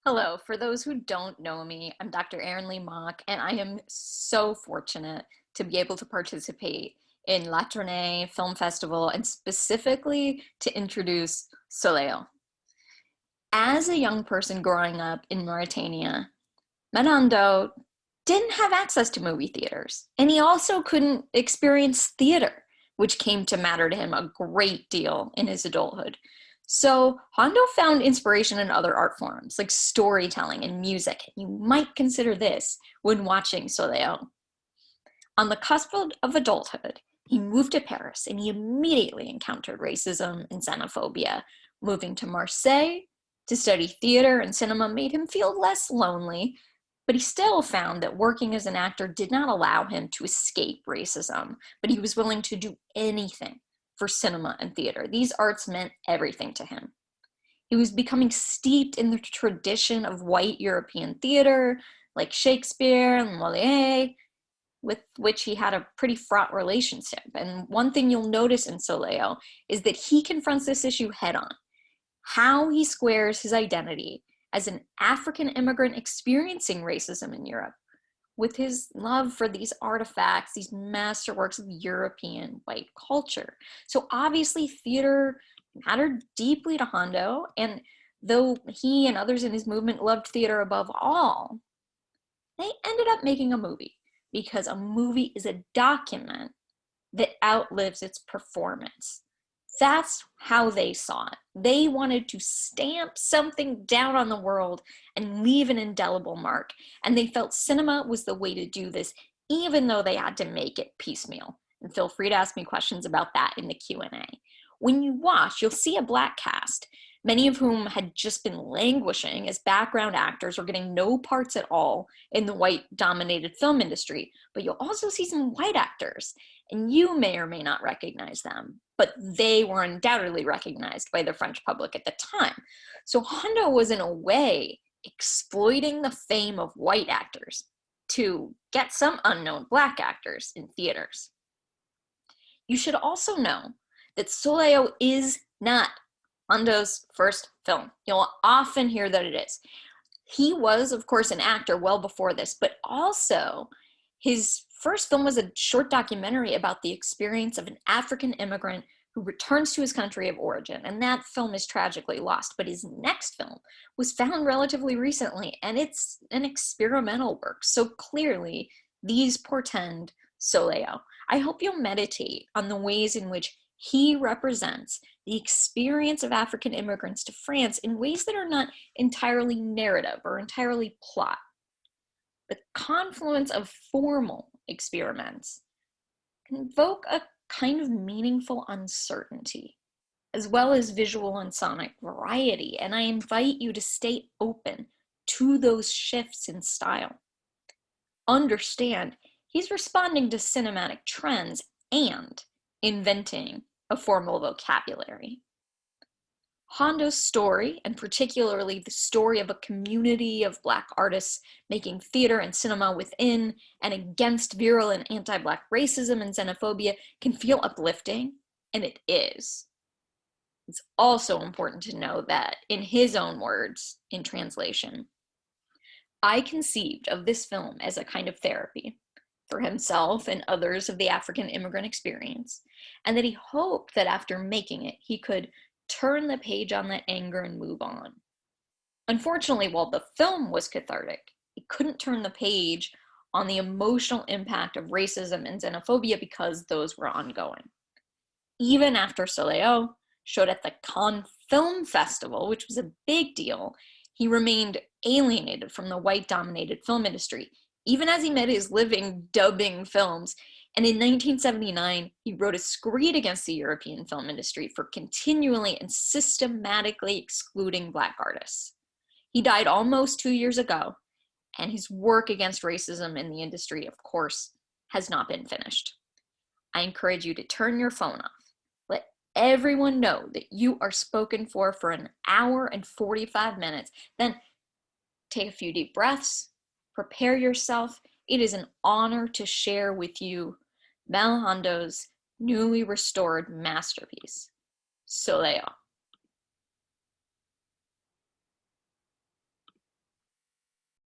Hello, for those who don't know me, I'm Dr. Erin Lee Mock, and I am so fortunate to be able to participate in La Tournée Film Festival and specifically to introduce Soleil. As a young person growing up in Mauritania, Hondo didn't have access to movie theaters, and he also couldn't experience theater, which came to matter to him a great deal in his adulthood. So Hondo found inspiration in other art forms like storytelling and music. You might consider this when watching Soleil. On the cusp of adulthood, he moved to Paris and he immediately encountered racism and xenophobia. Moving to Marseille to study theater and cinema made him feel less lonely, but he still found that working as an actor did not allow him to escape racism, but he was willing to do anything for cinema and theater. These arts meant everything to him. He was becoming steeped in the tradition of white European theater, like Shakespeare and Moliere, with which he had a pretty fraught relationship. And one thing you'll notice in Soleil is that he confronts this issue head on. How he squares his identity as an African immigrant experiencing racism in Europe with his love for these artifacts, these masterworks of European white culture. So obviously theater mattered deeply to Hondo, and though he and others in his movement loved theater above all, they ended up making a movie because a movie is a document that outlives its performance. That's how they saw it. They wanted to stamp something down on the world and leave an indelible mark. And they felt cinema was the way to do this, even though they had to make it piecemeal. And feel free to ask me questions about that in the Q&A. When you watch, you'll see a black cast, many of whom had just been languishing as background actors or getting no parts at all in the white-dominated film industry. But you'll also see some white actors, and you may or may not recognize them, but they were undoubtedly recognized by the French public at the time. So Hondo was, in a way, exploiting the fame of white actors to get some unknown black actors in theaters. You should also know that Soleil is not Hondo's first film. You'll often hear that it is. He was, of course, an actor well before this, but also his first film was a short documentary about the experience of an African immigrant who returns to his country of origin, and that film is tragically lost. But his next film was found relatively recently, and it's an experimental work. So clearly, these portend Soleil. I hope you'll meditate on the ways in which he represents the experience of African immigrants to France in ways that are not entirely narrative or entirely plot. The confluence of formal experiments convoke a kind of meaningful uncertainty, as well as visual and sonic variety, and I invite you to stay open to those shifts in style. Understand, he's responding to cinematic trends and inventing a formal vocabulary. Hondo's story, and particularly the story of a community of Black artists making theater and cinema within and against virulent anti-Black racism and xenophobia, can feel uplifting, and it is. It's also important to know that, in his own words, in translation, I conceived of this film as a kind of therapy for himself and others of the African immigrant experience, and that he hoped that after making it, he could turn the page on that anger and move on. Unfortunately, while the film was cathartic, it couldn't turn the page on the emotional impact of racism and xenophobia because those were ongoing. Even after Soleil showed at the Cannes Film Festival, which was a big deal, he remained alienated from the white-dominated film industry, even as he made his living dubbing films. And in 1979, he wrote a screed against the European film industry for continually and systematically excluding Black artists. He died almost 2 years ago, and his work against racism in the industry, of course, has not been finished. I encourage you to turn your phone off. Let everyone know that you are spoken for an hour and 45 minutes. Then take a few deep breaths, prepare yourself. It is an honor to share with you Hondo's newly restored masterpiece, Soleil.